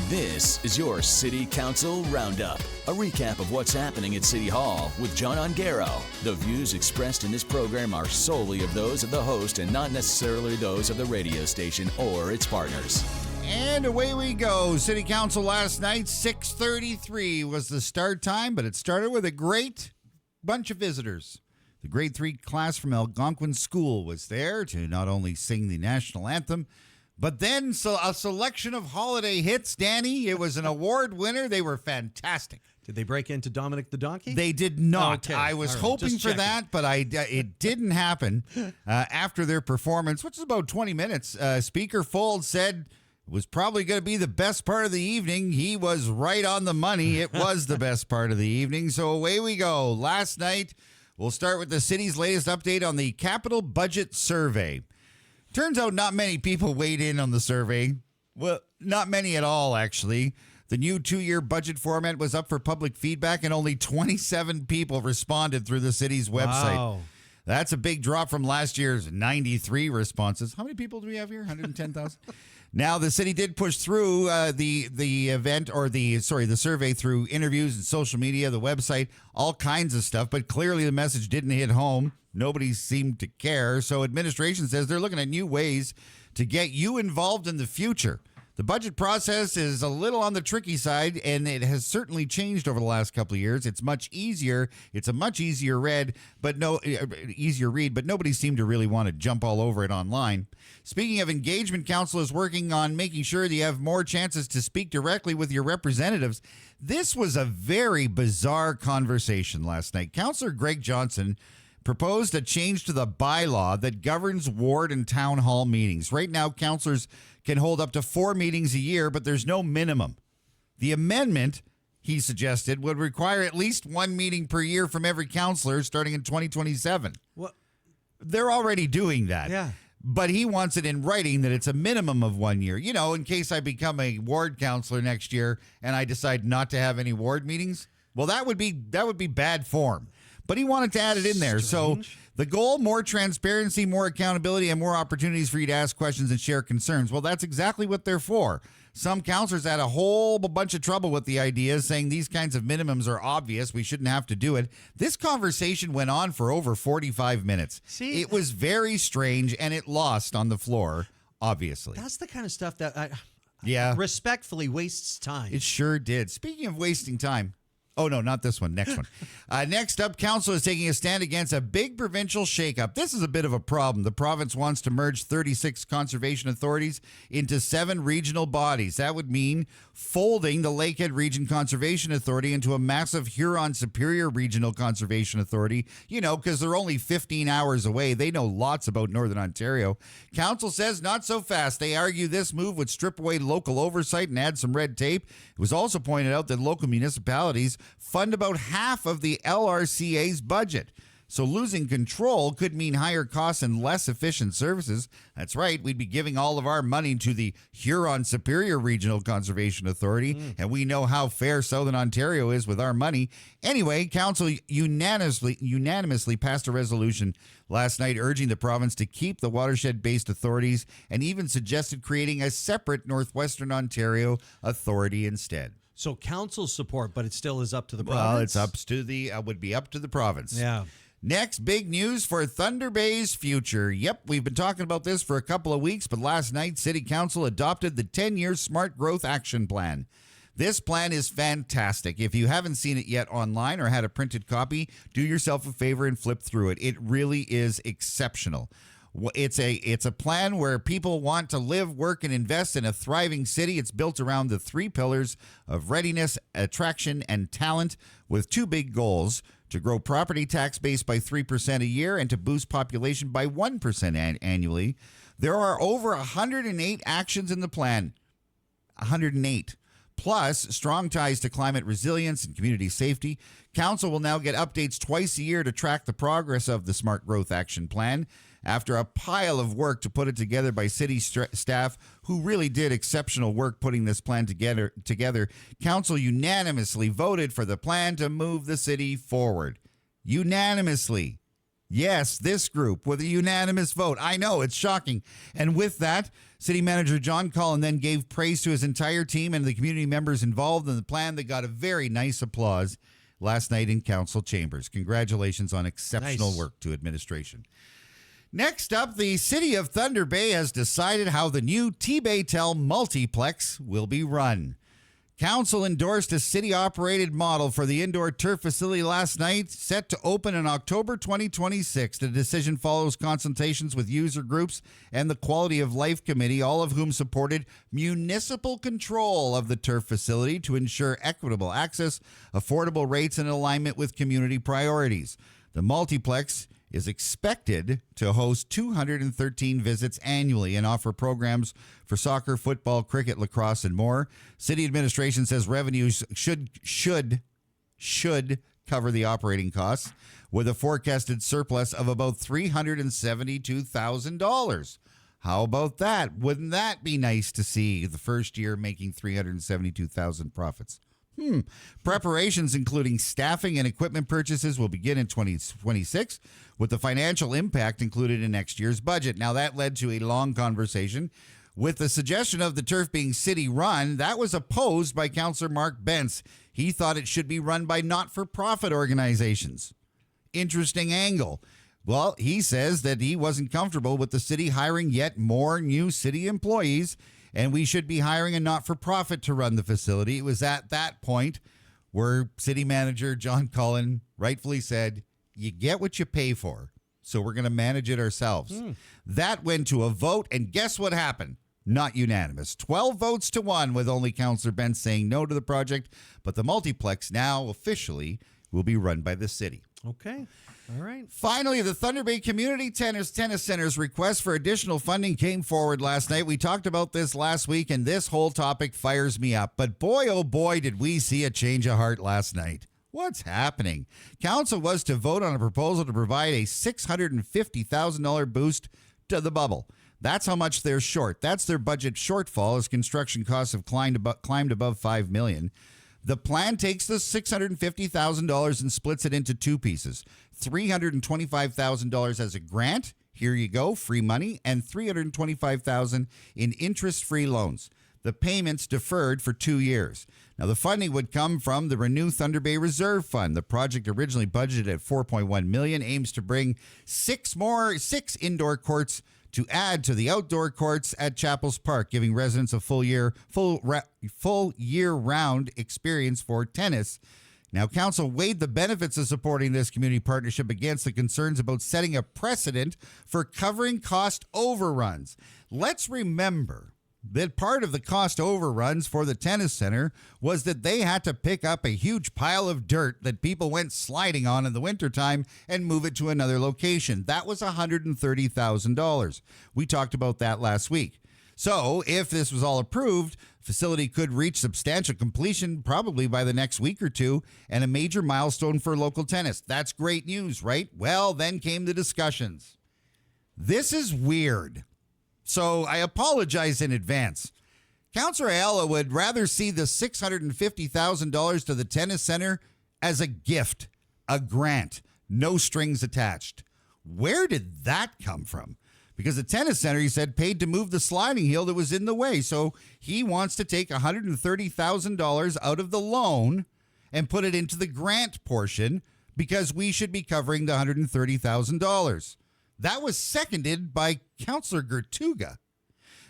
This is your City Council Roundup, a recap of what's happening at City Hall with John Ongaro. The views expressed in this program are solely of those of the host and not necessarily those of the radio station or its partners. And away we go. City Council last night, 6:33 was the start time, but it started with a great bunch of visitors. The grade 3 class from Algonquin School was there to not only sing the national anthem, but then a selection of holiday hits, Danny. It was an award winner. They were fantastic. Did they break into Dominic the Donkey? They did not. Okay. I was All right. hoping Just for checking. that, but it didn't happen. After their performance, which is about 20 minutes, Speaker Fold said it was probably going to be the best part of the evening. He was right on the money. It was the best part of the evening. So away we go. Last night, we'll start with the city's latest update on the capital budget survey. Turns out not many people weighed in on the survey. Well, not many at all, actually. The new 2-year budget format was up for public feedback, and only 27 people responded through the city's website. Wow. That's a big drop from last year's 93 responses. How many people do we have here? 110,000? Now, the city did push through the survey through interviews and social media, the website, all kinds of stuff, but clearly the message didn't hit home. Nobody seemed to care. So administration says they're looking at new ways to get you involved in the future. The budget process is a little on the tricky side, and it has certainly changed over the last couple of years. It's much easier. It's a much easier read, but nobody seemed to really want to jump all over it online. Speaking of engagement, council is working on making sure that you have more chances to speak directly with your representatives. This was a very bizarre conversation last night. Councillor Greg Johnson proposed a change to the bylaw that governs ward and town hall meetings. Right now, councillors can hold up to 4 meetings a year, but there's no minimum. The amendment, he suggested, would require at least 1 meeting per year from every councillor starting in 2027. What? They're already doing that. Yeah. But he wants it in writing that it's a minimum of 1 year. You know, in case I become a ward councillor next year and I decide not to have any ward meetings, well, that would be bad form. But he wanted to add it in there. Strange. So the goal, more transparency, more accountability, and more opportunities for you to ask questions and share concerns. Well, that's exactly what they're for. Some councillors had a whole bunch of trouble with the idea, saying these kinds of minimums are obvious. We shouldn't have to do it. This conversation went on for over 45 minutes. See, it was very strange, and it lost on the floor, obviously. That's the kind of stuff that Yeah. respectfully wastes time. It sure did. Speaking of wasting time. Oh, no, not this one. Next one. Next up, council is taking a stand against a big provincial shakeup. This is a bit of a problem. The province wants to merge 36 conservation authorities into 7 regional bodies. That would mean folding the Lakehead Region Conservation Authority into a massive Huron Superior Regional Conservation Authority, you know, because they're only 15 hours away. They know lots about Northern Ontario. Council says not so fast. They argue this move would strip away local oversight and add some red tape. It was also pointed out that local municipalities fund about half of the LRCA's budget. So losing control could mean higher costs and less efficient services. That's right, we'd be giving all of our money to the Huron Superior Regional Conservation Authority, and we know how fair Southern Ontario is with our money. Anyway, council unanimously passed a resolution last night urging the province to keep the watershed-based authorities and even suggested creating a separate Northwestern Ontario authority instead. So council support, but it still is up to the province? Well, it's up to would be up to the province. Yeah. Next, big news for Thunder Bay's future. Yep, we've been talking about this for a couple of weeks, but last night, City Council adopted the 10-year Smart Growth Action Plan. This plan is fantastic. If you haven't seen it yet online or had a printed copy, do yourself a favor and flip through it. It really is exceptional. It's a plan where people want to live, work, and invest in a thriving city. It's built around the 3 pillars of readiness, attraction, and talent, with 2 big goals: to grow property tax base by 3% a year and to boost population by 1% annually. There are over 108 actions in the plan. 108. Plus, strong ties to climate resilience and community safety. Council will now get updates twice a year to track the progress of the Smart Growth Action Plan. After a pile of work to put it together by city staff, who really did exceptional work putting this plan together, Council unanimously voted for the plan to move the city forward. Unanimously. Yes, this group with a unanimous vote. I know, it's shocking. And with that, City Manager John Collin then gave praise to his entire team and the community members involved in the plan. They got a very nice applause last night in council chambers. Congratulations on exceptional work to administration. Next up, the City of Thunder Bay has decided how the new Tbaytel Multiplex will be run. Council endorsed a city-operated model for the indoor turf facility last night, set to open in October 2026. The decision follows consultations with user groups and the Quality of Life Committee, all of whom supported municipal control of the turf facility to ensure equitable access, affordable rates, and alignment with community priorities. The multiplex is expected to host 213 visits annually and offer programs for soccer, football, cricket, lacrosse, and more. City administration says revenues should cover the operating costs, with a forecasted surplus of about $372,000. How about that? Wouldn't that be nice to see the first year making $372,000 profits? Preparations, including staffing and equipment purchases, will begin in 2026, with the financial impact included in next year's budget. Now, that led to a long conversation. With the suggestion of the turf being city-run, that was opposed by Councillor Mark Bentz. He thought it should be run by not-for-profit organizations. Interesting angle. Well, he says that he wasn't comfortable with the city hiring yet more new city employees, and we should be hiring a not-for-profit to run the facility. It was at that point where City Manager John Collin rightfully said, you get what you pay for, so we're going to manage it ourselves. That went to a vote, and guess what happened? Not unanimous. 12 votes to 1, with only Councillor Bentz saying no to the project, but the multiplex now officially will be run by the city. Okay. All right. Finally, the Thunder Bay Community Tennis Center's request for additional funding came forward last night. We talked about this last week, and this whole topic fires me up. But boy, oh boy, did we see a change of heart last night. What's happening? Council was to vote on a proposal to provide a $650,000 boost to the bubble. That's how much they're short. That's their budget shortfall, as construction costs have climbed above $5 million. The plan takes the $650,000 and splits it into two pieces. $325,000 as a grant. Here you go, free money, and $325,000 in interest-free loans. The payments deferred for 2 years. Now, the funding would come from the Renew Thunder Bay Reserve Fund. The project, originally budgeted at $4.1 million, aims to bring six indoor courts to add to the outdoor courts at Chapels Park, giving residents a full year-round experience for tennis. Now, Council weighed the benefits of supporting this community partnership against the concerns about setting a precedent for covering cost overruns. Let's remember that part of the cost overruns for the tennis center was that they had to pick up a huge pile of dirt that people went sliding on in the wintertime and move it to another location. That was $130,000. We talked about that last week. So if this was all approved, facility could reach substantial completion probably by the next week or two, and a major milestone for local tennis. That's great news, right? Well, then came the discussions. This is weird. So I apologize in advance. Councillor Ayala would rather see the $650,000 to the tennis center as a gift, a grant, no strings attached. Where did that come from? Because the tennis center, he said, paid to move the sliding hill that was in the way. So he wants to take $130,000 out of the loan and put it into the grant portion because we should be covering the $130,000. That was seconded by Councillor Gertuga.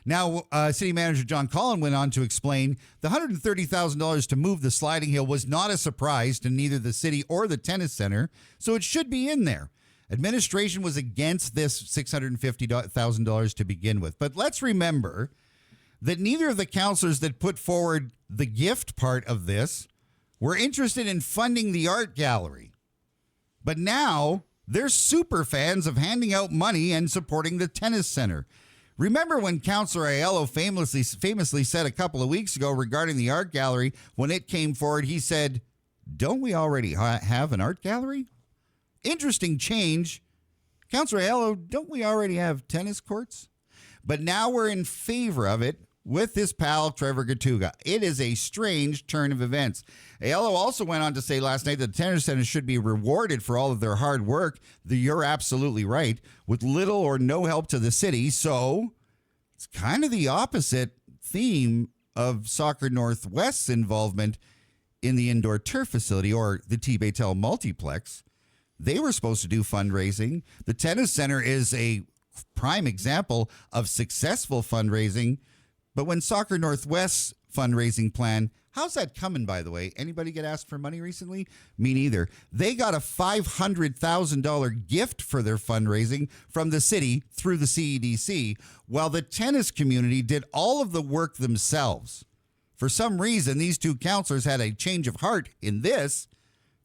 Now, City Manager John Collin went on to explain the $130,000 to move the sliding hill was not a surprise to neither the city or the tennis center, so it should be in there. Administration was against this $650,000 to begin with. But let's remember that neither of the councillors that put forward the gift part of this were interested in funding the art gallery. But now they're super fans of handing out money and supporting the tennis center. Remember when Councillor Aiello famously said a couple of weeks ago regarding the art gallery, when it came forward, he said, don't we already have an art gallery? Interesting change. Councillor Aiello, don't we already have tennis courts? But now we're in favor of it. with his pal Trevor Gatuga. It is a strange turn of events. Aiello also went on to say last night that the tennis center should be rewarded for all of their hard work. You're absolutely right, with little or no help to the city. So it's kind of the opposite theme of Soccer Northwest's involvement in the indoor turf facility, or the Tbaytel Multiplex. They were supposed to do fundraising. The tennis center is a prime example of successful fundraising. But when Soccer Northwest's fundraising plan, how's that coming, by the way? Anybody get asked for money recently? Me neither. They got a $500,000 gift for their fundraising from the city through the CEDC, while the tennis community did all of the work themselves. For some reason, these two councillors had a change of heart in this.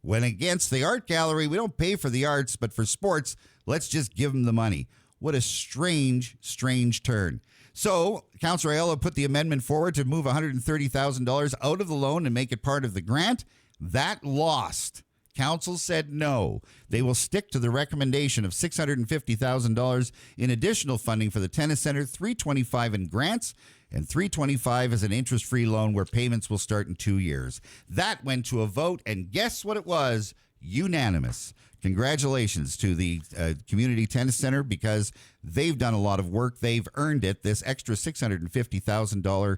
When against the art gallery, we don't pay for the arts, but for sports, let's just give them the money. What a strange, strange turn. So, Councillor Aiello put the amendment forward to move $130,000 out of the loan and make it part of the grant. That lost. Council said no. They will stick to the recommendation of $650,000 in additional funding for the tennis center, $325,000 in grants, and $325,000 as an interest-free loan where payments will start in 2 years. That went to a vote, and guess what it was? Unanimous. Congratulations to the Community Tennis Center, because they've done a lot of work. They've earned it. This extra $650,000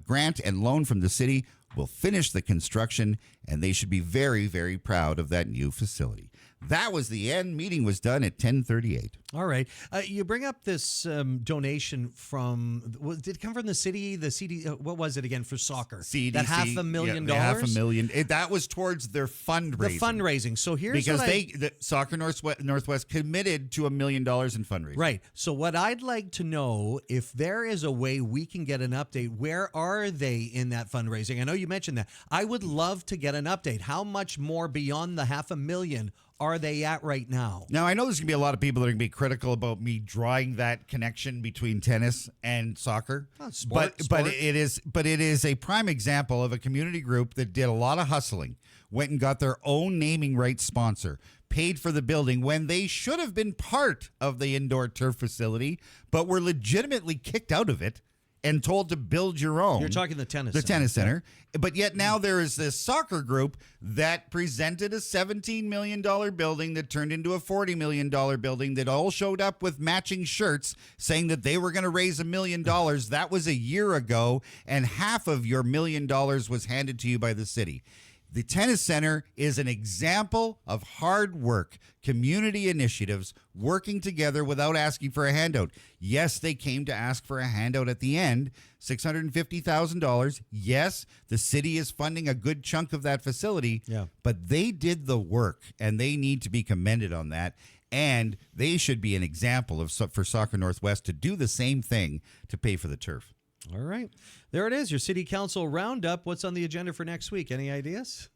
grant and loan from the city will finish the construction, and they should be very, very proud of that new facility. That was the end. Meeting was done at 10:38. All right. You bring up this donation from, did it come from the city? The CD, what was it again for soccer? CDC. That $500,000? Yeah, $500,000. That was towards their fundraising. The fundraising. So here's because what the Soccer Northwest committed to $1 million in fundraising. Right. So what I'd like to know, if there is a way we can get an update, where are they in that fundraising? I know you mentioned that. I would love to get an update. How much more beyond the $500,000 are they at right now? Now, I know there's going to be a lot of people that are going to be critical about me drawing that connection between tennis and soccer. Sport. But it is a prime example of a community group that did a lot of hustling, went and got their own naming rights sponsor, paid for the building when they should have been part of the indoor turf facility, but were legitimately kicked out of it and told to build your own. You're talking the tennis center. Tennis center. But yet now there is this soccer group that presented a $17 million building that turned into a $40 million building that all showed up with matching shirts saying that they were going to raise $1 million. That was a year ago, and half of your $1 million was handed to you by the city. The tennis center is an example of hard work, community initiatives, working together without asking for a handout. Yes, they came to ask for a handout at the end, $650,000. Yes, the city is funding a good chunk of that facility, but they did the work, and they need to be commended on that. And they should be an example for Soccer Northwest to do the same thing to pay for the turf. All right. There it is, your city council roundup. What's on the agenda for next week? Any ideas?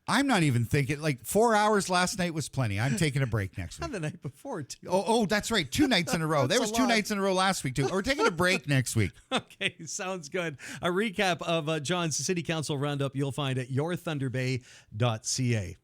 I'm not even thinking. 4 hours last night was plenty. I'm taking a break next week. The night before, too. Oh, that's right. 2 nights in a row. There was 2 nights in a row last week, too. We're taking a break next week. Okay, sounds good. A recap of John's city council roundup you'll find at yourthunderbay.ca.